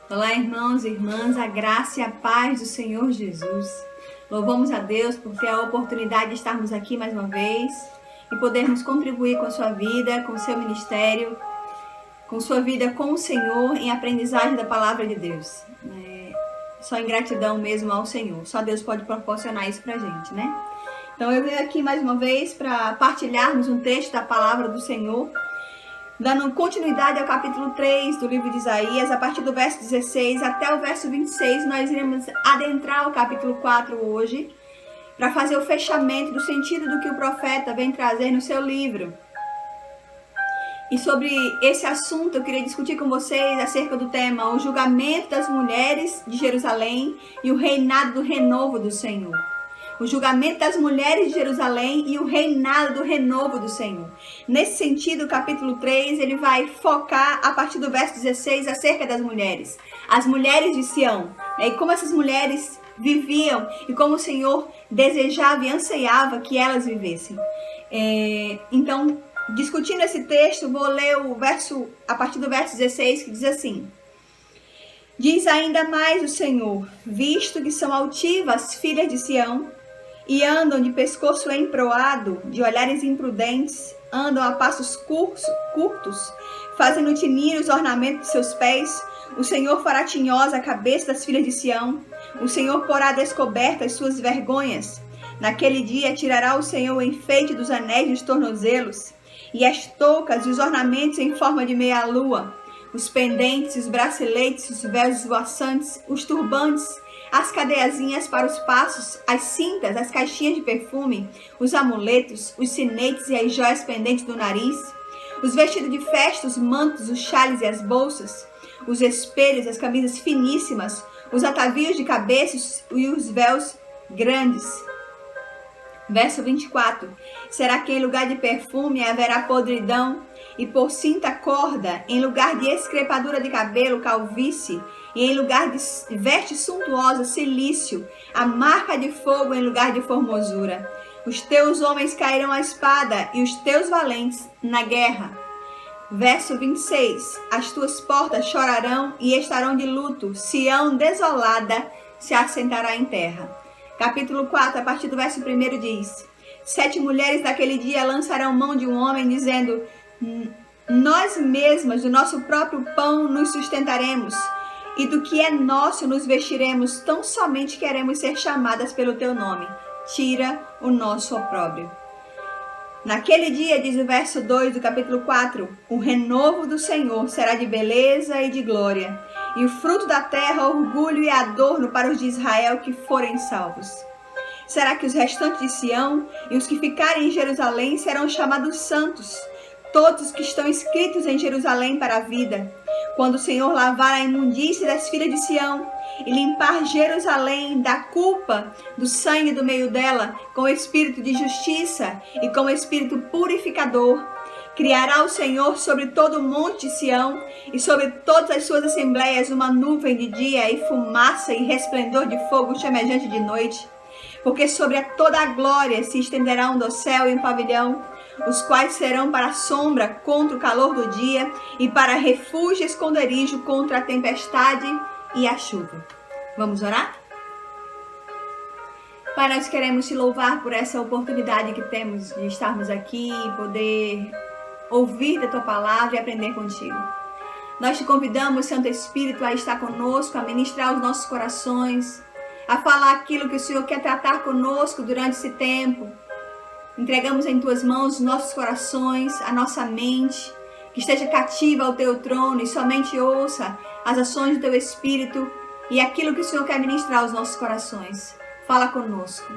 Olá, irmãos e irmãs, a graça e a paz do Senhor Jesus. Louvamos a Deus por ter a oportunidade de estarmos aqui mais uma vez e podermos contribuir com a sua vida, com o seu ministério, com sua vida com o Senhor em aprendizagem da palavra de Deus. Só em gratidão mesmo ao Senhor. Só Deus pode proporcionar isso pra gente, né? Então eu venho aqui mais uma vez para partilharmos um texto da palavra do Senhor, dando continuidade ao capítulo 3 do livro de Isaías, a partir do verso 16 até o verso 26, nós iremos adentrar o capítulo 4 hoje, para fazer o fechamento do sentido do que o profeta vem trazer no seu livro. E sobre esse assunto eu queria discutir com vocês acerca do tema: o julgamento das mulheres de Jerusalém e o reinado do renovo do Senhor. O julgamento das mulheres de Jerusalém e o reinado do renovo do Senhor. Nesse sentido, o capítulo 3, ele vai focar, a partir do verso 16, acerca das mulheres. As mulheres de Sião, e como essas mulheres viviam, e como o Senhor desejava e anseiava que elas vivessem. Então, discutindo esse texto, vou ler a partir do verso 16, que diz assim: diz ainda mais o Senhor: visto que são altivas filhas de Sião, e andam de pescoço emproado, de olhares imprudentes, andam a passos curtos, fazendo tinir os ornamentos de seus pés, o Senhor fará tinhosa a cabeça das filhas de Sião, o Senhor porá descobertas as suas vergonhas. Naquele dia tirará o Senhor o enfeite dos anéis dos tornozelos, e as toucas e os ornamentos em forma de meia-lua, os pendentes, os braceletes, os véus esvoaçantes, os turbantes, as cadeiazinhas para os passos, as cintas, as caixinhas de perfume, os amuletos, os sinetes e as joias pendentes do nariz, os vestidos de festa, os mantos, os xales e as bolsas, os espelhos, as camisas finíssimas, os atavios de cabeça e os véus grandes. Verso 24: será que em lugar de perfume haverá podridão, e por cinta corda, em lugar de escrepadura de cabelo, calvície, e em lugar de veste suntuosa, cilício, a marca de fogo em lugar de formosura. Os teus homens cairão à espada, e os teus valentes na guerra. Verso 26: as tuas portas chorarão e estarão de luto, Sião desolada se assentará em terra. Capítulo 4, a partir do verso 1 diz: 7 mulheres daquele dia lançarão mão de um homem, dizendo: nós mesmas, do nosso próprio pão, nos sustentaremos, e do que é nosso nos vestiremos, tão somente queremos ser chamadas pelo teu nome. Tira o nosso opróbrio. Naquele dia, diz o verso 2 do capítulo 4, o renovo do Senhor será de beleza e de glória, e o fruto da terra, orgulho e adorno para os de Israel que forem salvos. Será que os restantes de Sião e os que ficarem em Jerusalém serão chamados santos, todos os que estão inscritos em Jerusalém para a vida, quando o Senhor lavar a imundície das filhas de Sião e limpar Jerusalém da culpa do sangue do meio dela, com o espírito de justiça e com o espírito purificador. Criará o Senhor sobre todo o monte de Sião e sobre todas as suas assembleias uma nuvem de dia e fumaça e resplendor de fogo chamejante de noite. Porque sobre toda a glória se estenderá um dossel e um pavilhão, os quais serão para sombra contra o calor do dia e para refúgio e esconderijo contra a tempestade e a chuva. Vamos orar? Pai, nós queremos te louvar por essa oportunidade que temos de estarmos aqui e poder ouvir da tua palavra e aprender contigo. Nós te convidamos, Santo Espírito, a estar conosco, a ministrar os nossos corações, a falar aquilo que o Senhor quer tratar conosco durante esse tempo. Entregamos em tuas mãos os nossos corações, a nossa mente, que esteja cativa ao teu trono e somente ouça as ações do teu Espírito e aquilo que o Senhor quer ministrar aos nossos corações. Fala conosco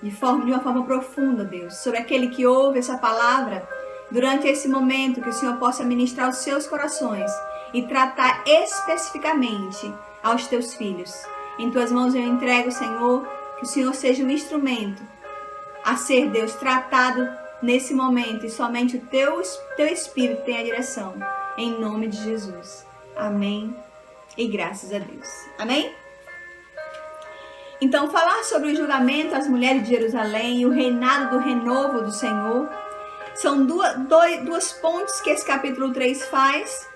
de uma forma profunda, Deus, sobre aquele que ouve essa palavra durante esse momento, que o Senhor possa ministrar os seus corações e tratar especificamente aos teus filhos. Em tuas mãos eu entrego, Senhor, que o Senhor seja um instrumento a ser, Deus, tratado nesse momento, e somente o teu Espírito tem a direção. Em nome de Jesus. Amém. E graças a Deus. Amém? Então, falar sobre o julgamento às mulheres de Jerusalém e o reinado do renovo do Senhor são duas pontes que esse capítulo 3 faz,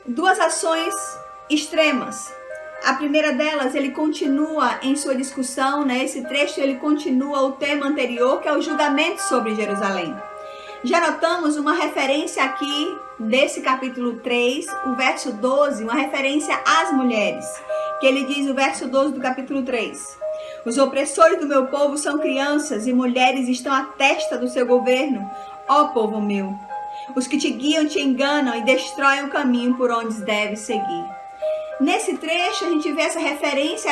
duas ações extremas. A primeira delas, ele continua em sua discussão, né? Esse trecho ele continua o tema anterior, que é o julgamento sobre Jerusalém. Já notamos uma referência aqui desse capítulo 3, o verso 12, uma referência às mulheres, que ele diz o verso 12 do capítulo 3. Os opressores do meu povo são crianças e mulheres estão à testa do seu governo, ó povo meu. Os que te guiam te enganam e destroem o caminho por onde deves seguir. Nesse trecho a gente vê essa referência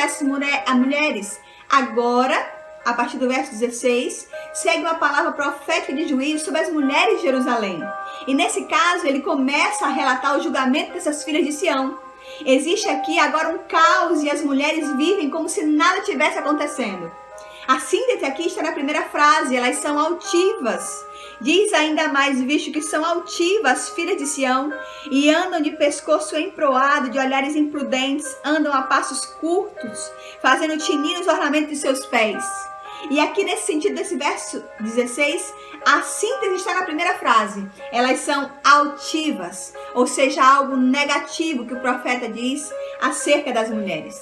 a mulheres. Agora, a partir do verso 16, segue uma palavra profética de juízo sobre as mulheres de Jerusalém. E nesse caso ele começa a relatar o julgamento dessas filhas de Sião. Existe aqui agora um caos e as mulheres vivem como se nada tivesse acontecendo. A síntese aqui está na primeira frase, elas são altivas. Diz ainda mais, visto que são altivas, filhas de Sião, e andam de pescoço emproado, de olhares imprudentes, andam a passos curtos, fazendo tinir os ornamentos de seus pés. E aqui nesse sentido desse verso 16, a síntese está na primeira frase. Elas são altivas, ou seja, algo negativo que o profeta diz acerca das mulheres.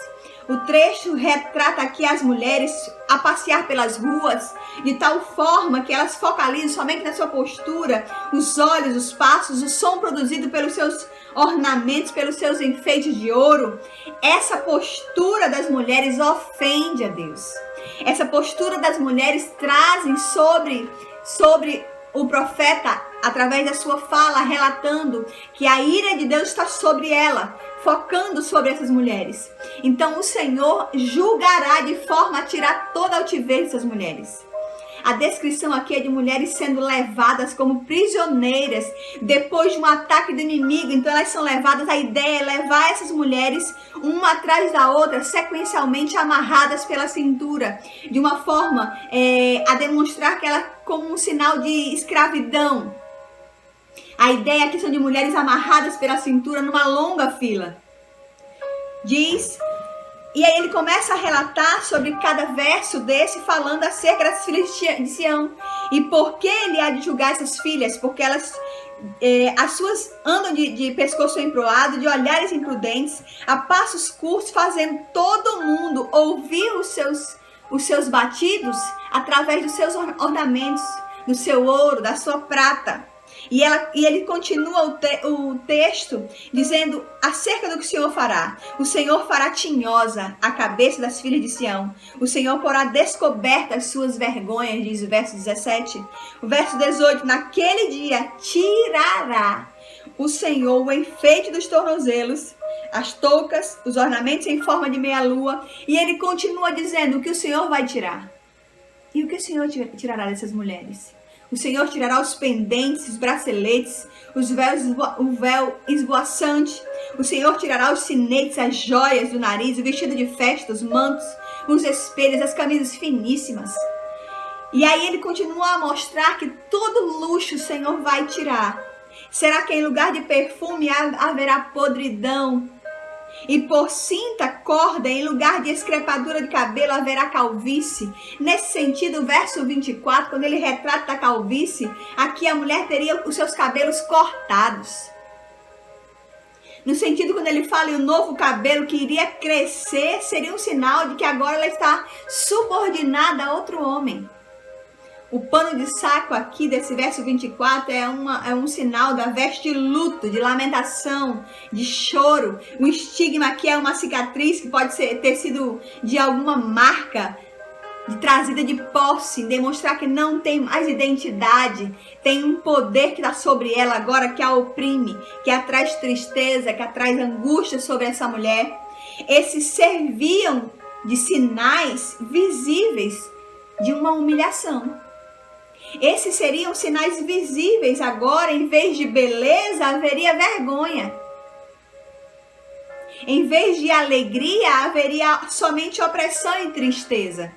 O trecho retrata aqui as mulheres a passear pelas ruas de tal forma que elas focalizam somente na sua postura, os olhos, os passos, o som produzido pelos seus ornamentos, pelos seus enfeites de ouro. Essa postura das mulheres ofende a Deus. Essa postura das mulheres trazem sobre o profeta, através da sua fala, relatando que a ira de Deus está sobre ela, focando sobre essas mulheres. Então o Senhor julgará de forma a tirar toda a altivez dessas mulheres. A descrição aqui é de mulheres sendo levadas como prisioneiras depois de um ataque do inimigo. Então elas são levadas, a ideia é levar essas mulheres uma atrás da outra, sequencialmente amarradas pela cintura, de uma forma a demonstrar que ela como um sinal de escravidão. A ideia aqui são de mulheres amarradas pela cintura numa longa fila. E aí ele começa a relatar sobre cada verso desse, falando acerca das filhas de Sião. E por que ele há de julgar essas filhas? Porque elas, as suas andam de pescoço emproado, de olhares imprudentes, a passos curtos, fazendo todo mundo ouvir os seus batidos através dos seus ornamentos, do seu ouro, da sua prata. E ele continua o texto dizendo acerca do que o Senhor fará. O Senhor fará tinhosa a cabeça das filhas de Sião. O Senhor porá descoberta as suas vergonhas, diz o verso 17. O verso 18, naquele dia tirará o Senhor o enfeite dos tornozelos, as toucas, os ornamentos em forma de meia-lua. E ele continua dizendo o que o Senhor vai tirar. E o que o Senhor tirará dessas mulheres? O Senhor tirará os pendentes, os braceletes, o véu esvoaçante. O Senhor tirará os sinetes, as joias do nariz, o vestido de festa, os mantos, os espelhos, as camisas finíssimas. E aí ele continua a mostrar que todo luxo o Senhor vai tirar. Será que em lugar de perfume haverá podridão? E por cinta, corda, em lugar de escrepadura de cabelo, haverá calvície. Nesse sentido, o verso 24, quando ele retrata a calvície, aqui a mulher teria os seus cabelos cortados. No sentido, quando ele fala em um novo cabelo que iria crescer, seria um sinal de que agora ela está subordinada a outro homem. O pano de saco aqui desse verso 24 é um sinal da veste de luto, de lamentação, de choro. O estigma aqui é uma cicatriz que pode ter sido de alguma marca, trazida de posse, demonstrar que não tem mais identidade. Tem um poder que está sobre ela agora, que a oprime, que atraz tristeza, que atraz angústia sobre essa mulher. Esses serviam de sinais visíveis de uma humilhação. Esses seriam sinais visíveis. Agora, em vez de beleza, haveria vergonha. Em vez de alegria, haveria somente opressão e tristeza.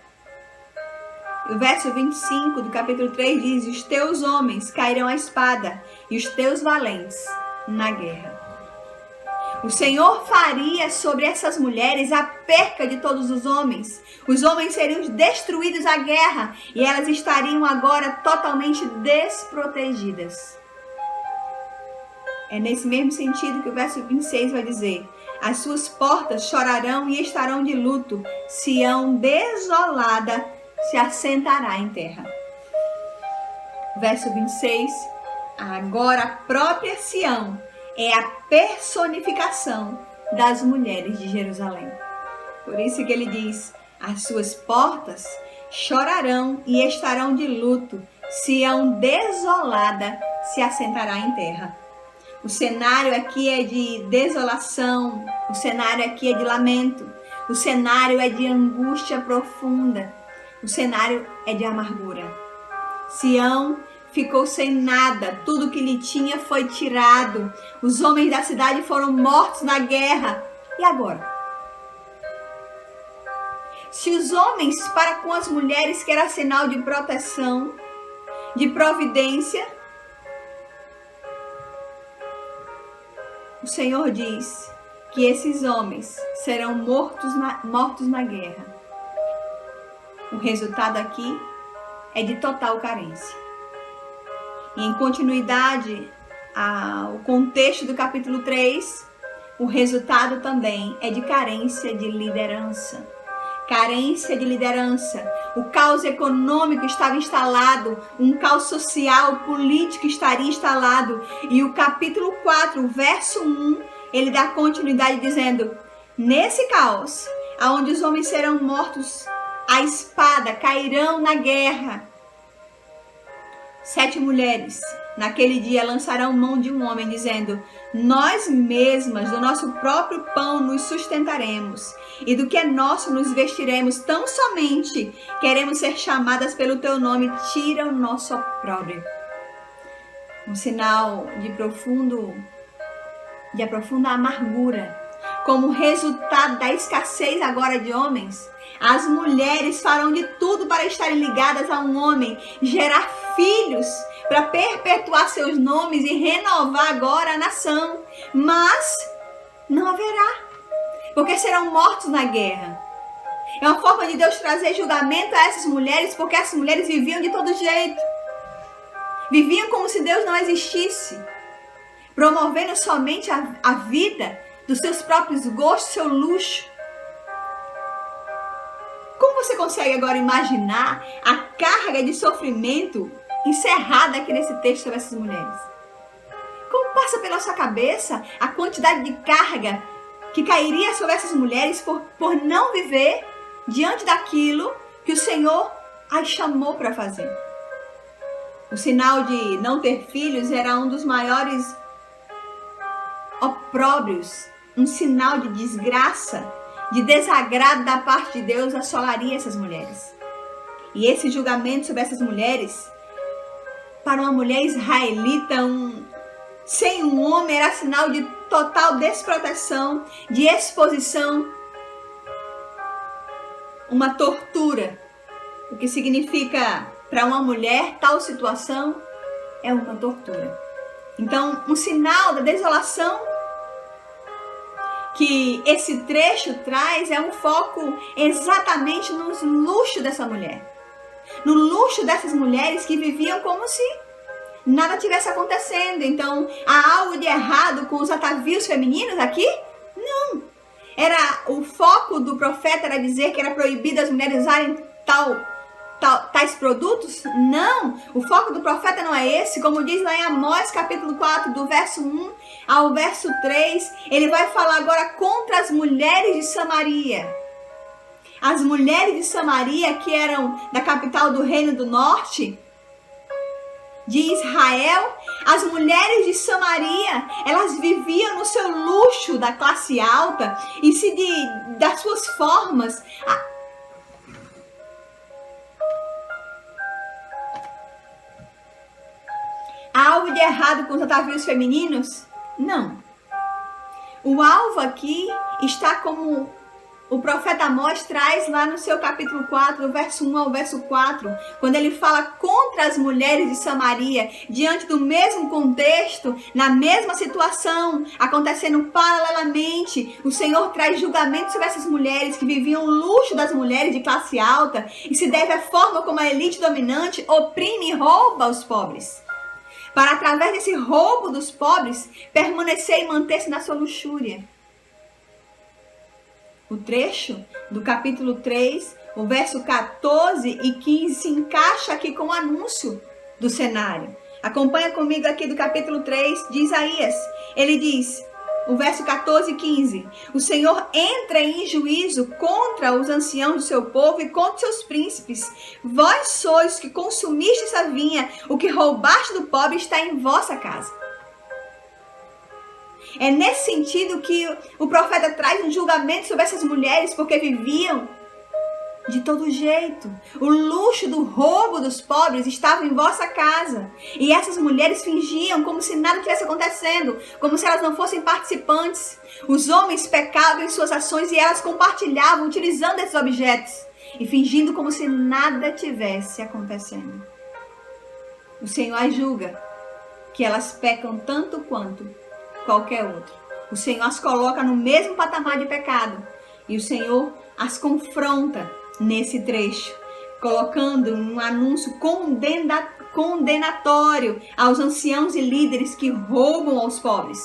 O verso 25 do capítulo 3 diz: os teus homens cairão à espada e os teus valentes na guerra. O Senhor faria sobre essas mulheres a perca de todos os homens. Os homens seriam destruídos à guerra e elas estariam agora totalmente desprotegidas. É nesse mesmo sentido que o verso 26 vai dizer: as suas portas chorarão e estarão de luto, Sião desolada se assentará em terra. Verso 26, agora a própria Sião é a personificação das mulheres de Jerusalém. Por isso que ele diz: as suas portas chorarão e estarão de luto, Sião desolada se assentará em terra. O cenário aqui é de desolação, o cenário aqui é de lamento, o cenário é de angústia profunda, o cenário é de amargura. Sião ficou sem nada, tudo que lhe tinha foi tirado, os homens da cidade foram mortos na guerra. E agora? Se os homens para com as mulheres que era sinal de proteção, de providência, o Senhor diz que esses homens serão mortos na guerra. O resultado aqui é de total carência. E em continuidade ao contexto do capítulo 3, o resultado também é de carência de liderança. Carência de liderança. O caos econômico estava instalado, um caos social, político estaria instalado. E o capítulo 4, verso 1, ele dá continuidade dizendo: nesse caos, aonde os homens serão mortos à espada, cairão na guerra, 7 mulheres naquele dia lançarão mão de um homem, dizendo: nós mesmas do nosso próprio pão nos sustentaremos, e do que é nosso nos vestiremos, tão somente queremos ser chamadas pelo teu nome, tira o nosso opróbrio. Um sinal de profunda amargura. Como resultado da escassez agora de homens, as mulheres farão de tudo para estarem ligadas a um homem, gerar filhos, para perpetuar seus nomes e renovar agora a nação. Mas não haverá, porque serão mortos na guerra. É uma forma de Deus trazer julgamento a essas mulheres, porque essas mulheres viviam de todo jeito. Viviam como se Deus não existisse, promovendo somente a vida dos seus próprios gostos, seu luxo. Como você consegue agora imaginar a carga de sofrimento encerrada aqui nesse texto sobre essas mulheres? Como passa pela sua cabeça a quantidade de carga que cairia sobre essas mulheres por não viver diante daquilo que o Senhor as chamou para fazer? O sinal de não ter filhos era um dos maiores opróbrios, um sinal de desgraça, de desagrado da parte de Deus assolaria essas mulheres. E esse julgamento sobre essas mulheres, para uma mulher israelita, sem um homem, era sinal de total desproteção, de exposição, uma tortura. O que significa, para uma mulher, tal situação é uma tortura. Então, um sinal da desolação que esse trecho traz é um foco exatamente nos luxos dessa mulher. No luxo dessas mulheres que viviam como se nada tivesse acontecendo. Então, há algo de errado com os atavios femininos aqui? Não. O foco do profeta era dizer que era proibido as mulheres usarem tais produtos? Não, o foco do profeta não é esse. Como diz lá em Amós capítulo 4, do verso 1 ao verso 3, ele vai falar agora contra as mulheres de Samaria. As mulheres de Samaria, que eram da capital do reino do norte de Israel, as mulheres de Samaria, elas viviam no seu luxo da classe alta e das suas formas. Há algo de errado com os atavios femininos? Não. O alvo aqui está como o profeta Amós traz lá no seu capítulo 4, do verso 1 ao verso 4, quando ele fala contra as mulheres de Samaria, diante do mesmo contexto, na mesma situação, acontecendo paralelamente, o Senhor traz julgamento sobre essas mulheres que viviam o luxo das mulheres de classe alta e se deve à forma como a elite dominante oprime e rouba os pobres. Para, através desse roubo dos pobres, permanecer e manter-se na sua luxúria. O trecho do capítulo 3, o verso 14 e 15 se encaixa aqui com o anúncio do cenário. Acompanha comigo aqui do capítulo 3 de Isaías. Ele diz, o verso 14 e 15, o Senhor entra em juízo contra os anciãos do seu povo e contra seus príncipes. Vós sois que consumistes a vinha, o que roubaste do pobre está em vossa casa. É nesse sentido que o profeta traz um julgamento sobre essas mulheres, porque viviam de todo jeito. O luxo do roubo dos pobres estava em vossa casa. E essas mulheres fingiam como se nada estivesse acontecendo, como se elas não fossem participantes. Os homens pecavam em suas ações e elas compartilhavam utilizando esses objetos e fingindo como se nada tivesse acontecendo. O Senhor as julga que elas pecam tanto quanto qualquer outro. O Senhor as coloca no mesmo patamar de pecado e o Senhor as confronta nesse trecho, colocando um anúncio condenatório aos anciãos e líderes que roubam aos pobres.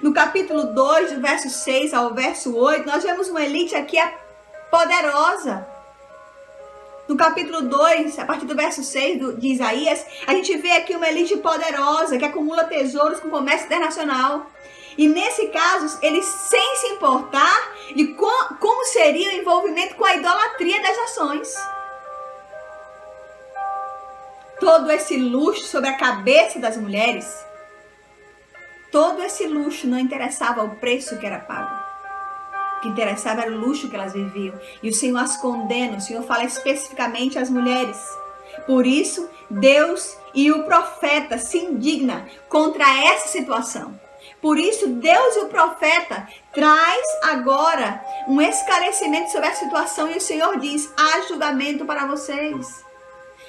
No capítulo 2, do verso 6 ao verso 8, nós vemos uma elite aqui poderosa. No capítulo 2, a partir do verso 6 de Isaías, a gente vê aqui uma elite poderosa que acumula tesouros com comércio internacional. E nesse caso, eles sem se importar de como seria o envolvimento com a idolatria das nações. Todo esse luxo sobre a cabeça das mulheres, todo esse luxo não interessava o preço que era pago. O que interessava era o luxo que elas viviam. E o Senhor as condena, o Senhor fala especificamente às mulheres. Por isso, Deus e o profeta se indignam contra essa situação. Por isso, Deus e o profeta traz agora um esclarecimento sobre a situação e o Senhor diz, há julgamento para vocês.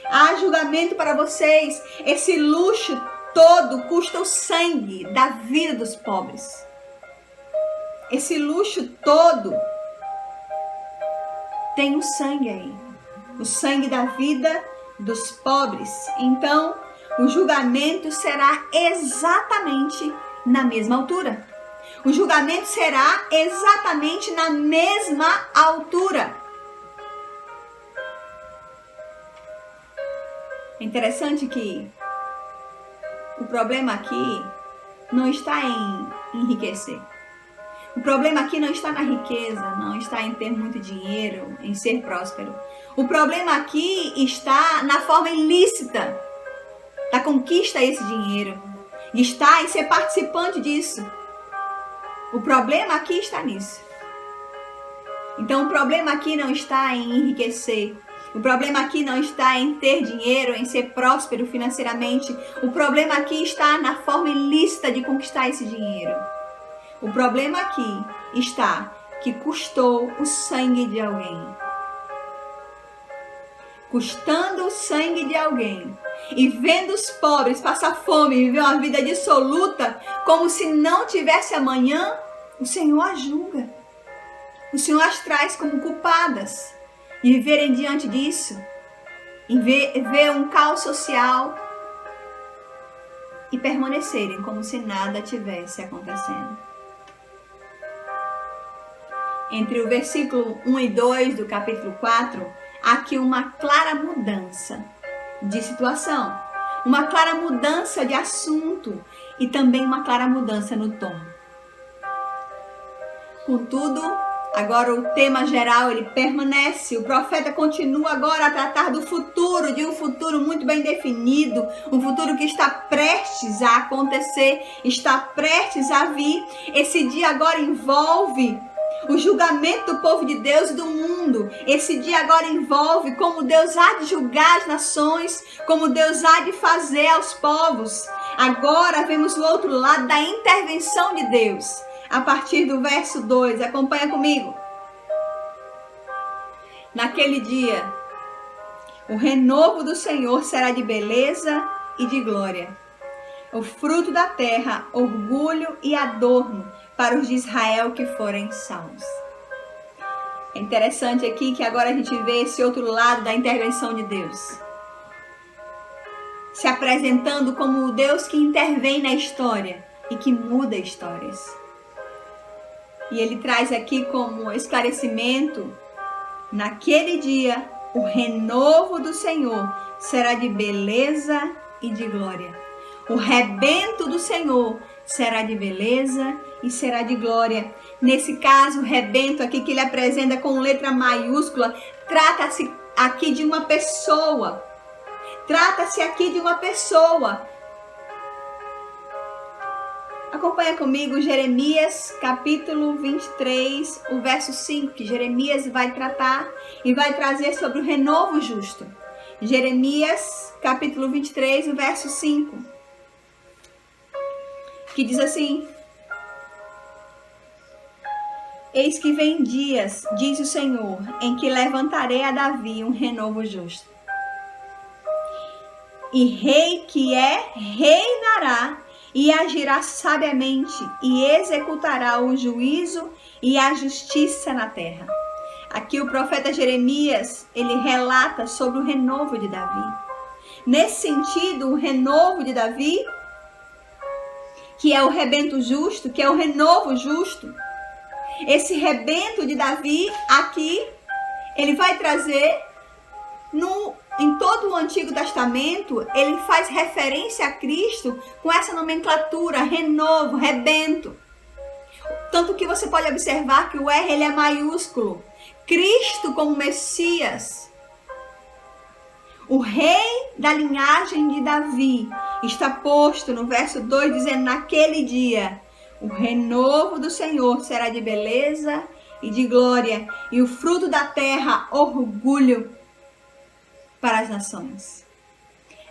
Há julgamento para vocês. Esse luxo todo custa o sangue da vida dos pobres. Esse luxo todo tem o sangue aí. O sangue da vida dos pobres. Então, o julgamento será exatamente na mesma altura. O julgamento será exatamente na mesma altura. É interessante que o problema aqui não está em enriquecer. O problema aqui não está na riqueza, não está em ter muito dinheiro, em ser próspero. O problema aqui está na forma ilícita da conquista desse dinheiro. Está em ser participante disso. O problema aqui está nisso. Então o problema aqui não está em enriquecer. O problema aqui não está em ter dinheiro, em ser próspero financeiramente. O problema aqui está na forma ilícita de conquistar esse dinheiro. O problema aqui está que custou o sangue de alguém. Custando o sangue de alguém. E vendo os pobres passar fome e viver uma vida dissoluta, como se não tivesse amanhã, o Senhor as julga. O Senhor as traz como culpadas. E viverem diante disso, e ver um caos social e permanecerem como se nada tivesse acontecendo. Entre o versículo 1 e 2 do capítulo 4, há aqui uma clara mudança de situação, uma clara mudança de assunto e também uma clara mudança no tom. Contudo, agora o tema geral ele permanece. O profeta continua agora a tratar do futuro, de um futuro muito bem definido, um futuro que está prestes a acontecer, está prestes a vir. Esse dia agora envolve o julgamento do povo de Deus e do mundo. Esse dia agora envolve como Deus há de julgar as nações, como Deus há de fazer aos povos. Agora vemos o outro lado da intervenção de Deus. A partir do verso 2, acompanha comigo. naquele dia, o renovo do Senhor será de beleza e de glória. O fruto da terra, orgulho e adorno para os de Israel que forem salvos. É interessante aqui que agora a gente vê esse outro lado da intervenção de Deus. Se apresentando como o Deus que intervém na história e que muda histórias. E ele traz aqui como esclarecimento, naquele dia, o renovo do Senhor será de beleza e de glória. O rebento do Senhor será de beleza e será de glória. Nesse caso, o rebento aqui que ele apresenta com letra maiúscula, trata-se aqui de uma pessoa. Trata-se aqui de uma pessoa. Acompanha comigo Jeremias capítulo 23, o verso 5, que Jeremias vai tratar e vai trazer sobre o renovo justo. Jeremias capítulo 23, o verso 5, que diz assim: Eis que vem dias, diz o Senhor, em que levantarei a Davi um renovo justo. E rei que é, reinará e agirá sabiamente e executará o juízo e a justiça na terra. Aqui o profeta Jeremias, ele relata sobre o renovo de Davi. Nesse sentido, o renovo de Davi, que é o rebento justo, que é o renovo justo, esse rebento de Davi aqui, ele vai trazer em todo o Antigo Testamento, ele faz referência a Cristo com essa nomenclatura, renovo, rebento. Tanto que você pode observar que o R ele é maiúsculo. Cristo como Messias, o rei da linhagem de Davi, está posto no verso 2, dizendo, naquele dia, o renovo do Senhor será de beleza e de glória, e o fruto da terra, orgulho para as nações.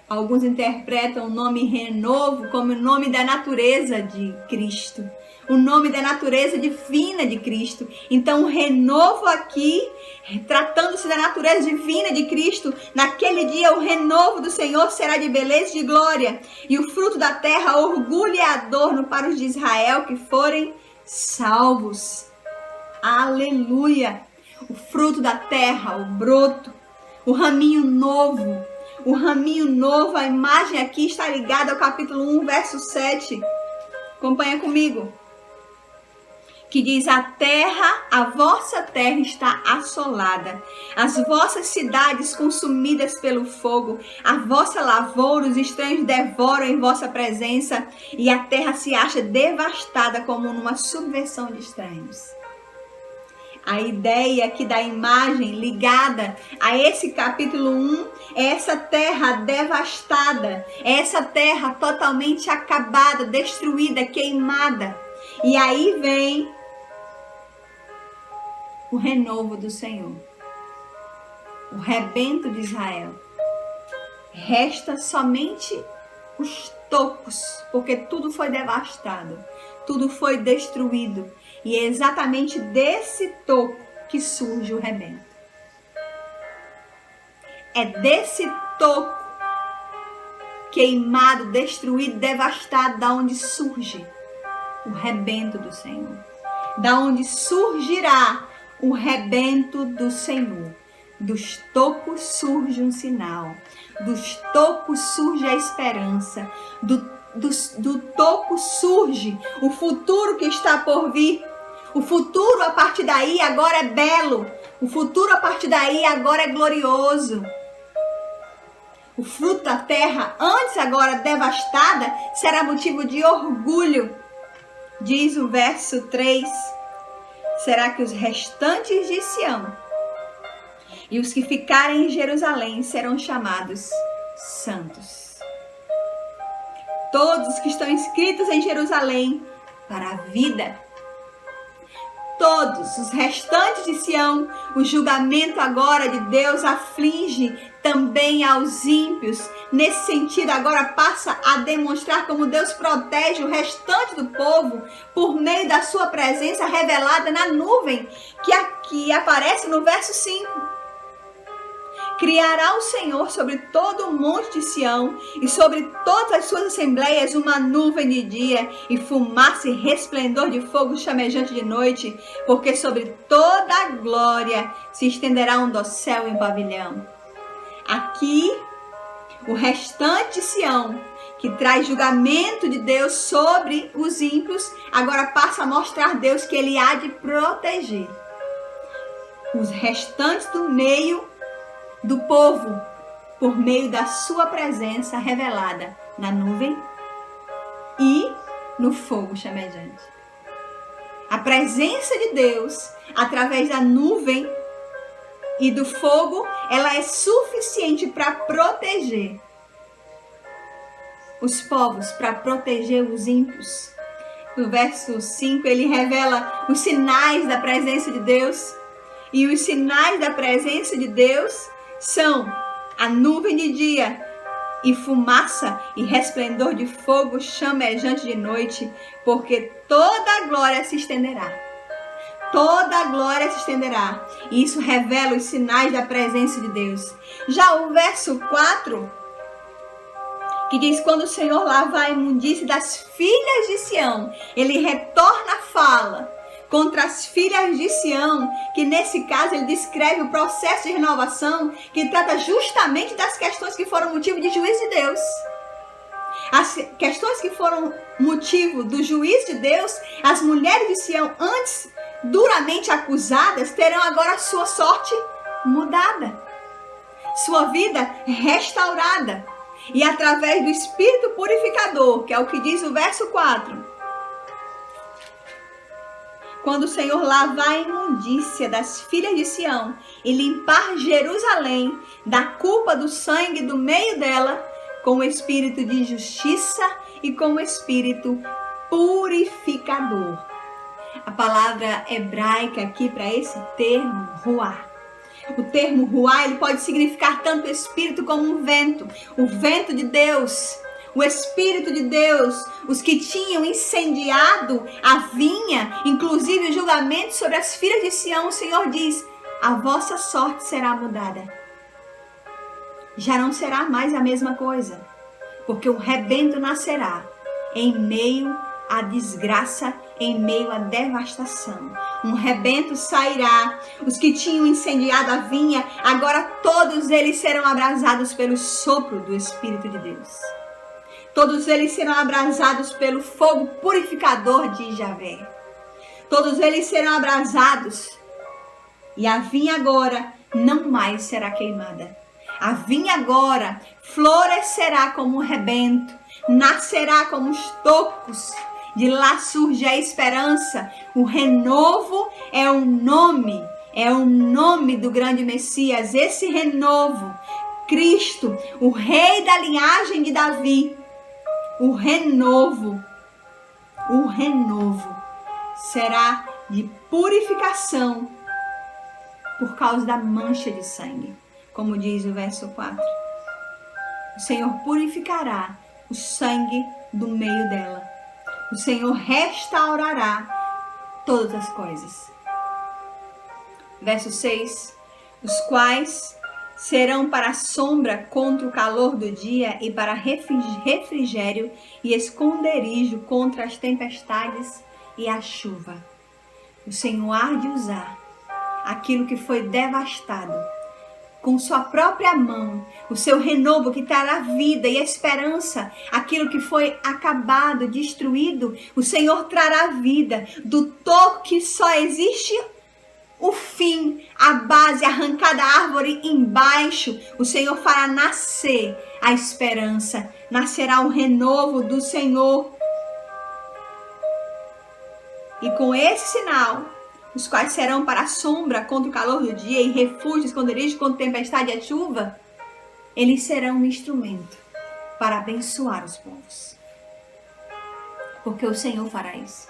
Alguns interpretam o nome renovo como o nome da natureza de Cristo, o nome da natureza divina de Cristo. Então o renovo aqui, tratando-se da natureza divina de Cristo, naquele dia o renovo do Senhor será de beleza e de glória, e o fruto da terra, orgulho e adorno para os de Israel que forem salvos. Aleluia! O fruto da terra, o broto, o raminho novo. O raminho novo, a imagem aqui está ligada ao capítulo 1, verso 7. Acompanha comigo. Que diz, a vossa terra está assolada, as vossas cidades consumidas pelo fogo, a vossa lavoura, os estranhos devoram em vossa presença, e a terra se acha devastada como numa subversão de estranhos. A ideia aqui da imagem ligada a esse capítulo 1 é essa terra devastada, é essa terra totalmente acabada, destruída, queimada. E aí vem o renovo do Senhor, o rebento de Israel. Resta somente os tocos, porque tudo foi devastado, tudo foi destruído. E é exatamente desse toco que surge o rebento. É desse toco queimado, destruído, devastado, da onde surge o rebento do Senhor. Da onde surgirá o rebento do Senhor. Dos tocos surge um sinal. Dos tocos surge a esperança. Do toco surge o futuro que está por vir. O futuro a partir daí agora é belo. O futuro a partir daí agora é glorioso. O fruto da terra, antes agora devastada, será motivo de orgulho. Diz o verso 3. Será que os restantes de Sião e os que ficarem em Jerusalém serão chamados santos. Todos os que estão inscritos em Jerusalém para a vida. Todos os restantes de Sião, o julgamento agora de Deus aflige também aos ímpios. Nesse sentido, agora passa a demonstrar como Deus protege o restante do povo por meio da sua presença revelada na nuvem, que aqui aparece no verso 5. Criará o Senhor sobre todo o monte de Sião e sobre todas as suas assembleias uma nuvem de dia e fumaça e resplendor de fogo chamejante de noite, porque sobre toda a glória se estenderá um dossel e um pavilhão. Aqui, o restante de Sião, que traz julgamento de Deus sobre os ímpios, agora passa a mostrar Deus que ele há de proteger os restantes do meio do povo, por meio da sua presença revelada na nuvem e no fogo chamejante. A presença de Deus, através da nuvem e do fogo, ela é suficiente para proteger os povos, para proteger os ímpios. No verso 5, ele revela os sinais da presença de Deus. E os sinais da presença de Deus são a nuvem de dia e fumaça e resplendor de fogo chamejante de noite, porque toda a glória se estenderá. Toda a glória se estenderá. E isso revela os sinais da presença de Deus. Já o verso 4, que diz: quando o Senhor lava a imundície das filhas de Sião, ele retorna a fala contra as filhas de Sião, que nesse caso ele descreve o processo de renovação, que trata justamente das questões que foram motivo de juízo de Deus. As questões que foram motivo do juízo de Deus, as mulheres de Sião, antes duramente acusadas, terão agora sua sorte mudada, sua vida restaurada. E através do Espírito Purificador, que é o que diz o verso 4, quando o Senhor lavar a imundícia das filhas de Sião e limpar Jerusalém da culpa do sangue do meio dela, com o espírito de justiça e com o espírito purificador. A palavra hebraica aqui para esse termo, ruá. O termo ruá, ele pode significar tanto espírito como um vento. O vento de Deus, o Espírito de Deus, os que tinham incendiado a vinha, inclusive o julgamento sobre as filhas de Sião, o Senhor diz: a vossa sorte será mudada. Já não será mais a mesma coisa, porque o rebento nascerá em meio à desgraça, em meio à devastação. Um rebento sairá. Os que tinham incendiado a vinha, agora todos eles serão abrasados pelo sopro do Espírito de Deus. Todos eles serão abrasados pelo fogo purificador de Javé. Todos eles serão abrasados. E a vinha agora não mais será queimada. A vinha agora florescerá como um rebento, nascerá como os tocos. De lá surge a esperança. O renovo é o nome do grande Messias. Esse renovo, Cristo, o rei da linhagem de Davi, o renovo será de purificação por causa da mancha de sangue, como diz o verso 4. O Senhor purificará o sangue do meio dela. O Senhor restaurará todas as coisas. Verso 6. Os quais serão para a sombra contra o calor do dia e para refrigério e esconderijo contra as tempestades e a chuva. O Senhor há de usar aquilo que foi devastado com sua própria mão, o seu renovo que trará vida e esperança. Aquilo que foi acabado, destruído, o Senhor trará vida. Do toque só existe o fim, a base, arrancada a árvore embaixo. O Senhor fará nascer a esperança, nascerá o renovo do Senhor. E com esse sinal, os quais serão para a sombra contra o calor do dia e refúgio, esconderijo contra a tempestade e a chuva, eles serão um instrumento para abençoar os povos. Porque o Senhor fará isso.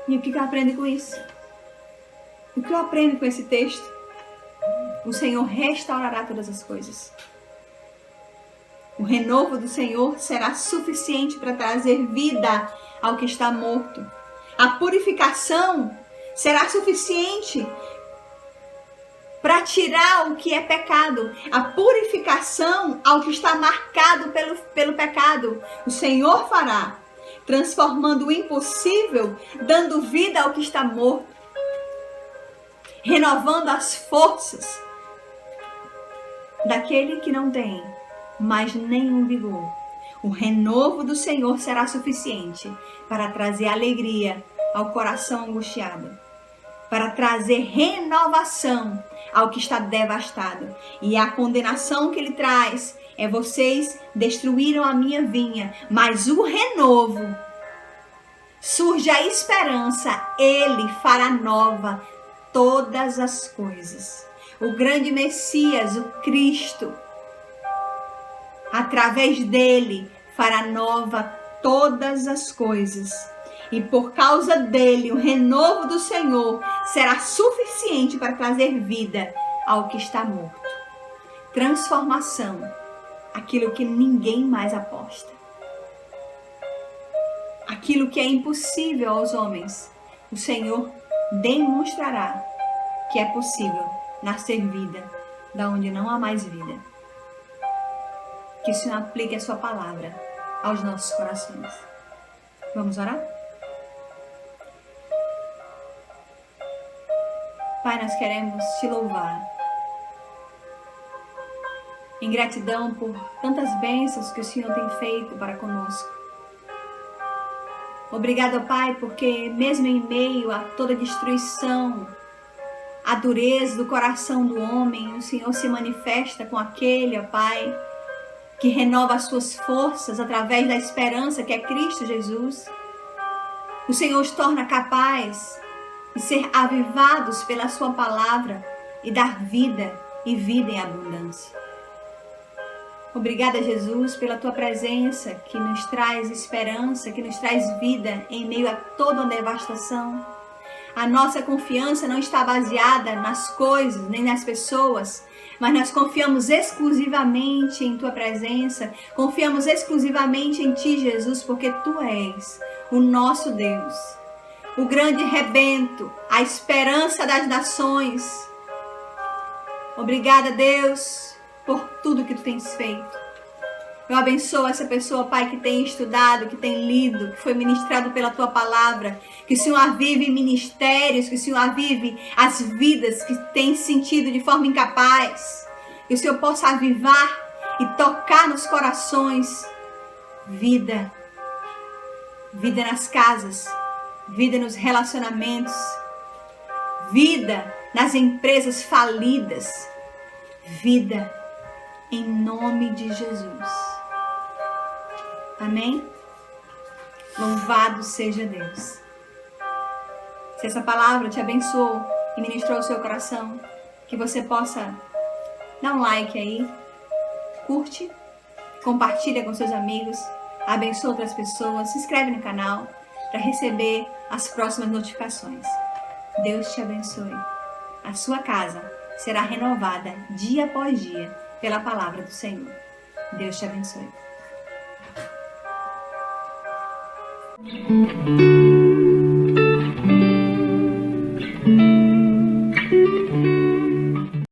E o que eu aprendo com isso? O que eu aprendo com esse texto? O Senhor restaurará todas as coisas. O renovo do Senhor será suficiente para trazer vida ao que está morto. A purificação será suficiente para tirar o que é pecado, a purificação ao que está marcado pelo pecado. O Senhor fará, transformando o impossível, dando vida ao que está morto, renovando as forças daquele que não tem mais nenhum vigor. O renovo do Senhor será suficiente para trazer alegria ao coração angustiado, para trazer renovação ao que está devastado. E a condenação que ele traz é: vocês destruíram a minha vinha, mas o renovo, surge a esperança, ele fará nova todas as coisas. O grande Messias, o Cristo, através dele fará nova todas as coisas. E por causa dele, o renovo do Senhor será suficiente para trazer vida ao que está morto. Transformação, aquilo que ninguém mais aposta. Aquilo que é impossível aos homens, o Senhor demonstrará que é possível nascer vida da onde não há mais vida. Que o Senhor aplique a sua palavra aos nossos corações. Vamos orar? Pai, nós queremos te louvar em gratidão por tantas bênçãos que o Senhor tem feito para conosco. Obrigado, Pai, porque mesmo em meio a toda destruição, a dureza do coração do homem, o Senhor se manifesta com aquele, ó Pai, que renova as suas forças através da esperança que é Cristo Jesus. O Senhor os torna capaz de ser avivados pela sua palavra e dar vida e vida em abundância. Obrigada, Jesus, pela tua presença que nos traz esperança, que nos traz vida em meio a toda a devastação. A nossa confiança não está baseada nas coisas, nem nas pessoas, mas nós confiamos exclusivamente em tua presença, confiamos exclusivamente em ti, Jesus, porque tu és o nosso Deus, o grande rebento, a esperança das nações. Obrigada, Deus, por tudo que tu tens feito. Eu abençoo essa pessoa, Pai, que tem estudado, que tem lido, que foi ministrado pela tua palavra. Que o Senhor avive ministérios, que o Senhor avive as vidas que têm sentido de forma incapaz. Que o Senhor possa avivar e tocar nos corações vida. Vida nas casas, vida nos relacionamentos, vida nas empresas falidas, vida em nome de Jesus. Amém? Louvado seja Deus. Se essa palavra te abençoou e ministrou o seu coração, que você possa dar um like aí, curte, compartilha com seus amigos, abençoa outras pessoas, se inscreve no canal para receber as próximas notificações. Deus te abençoe. A sua casa será renovada dia após dia pela palavra do Senhor. Deus te abençoe.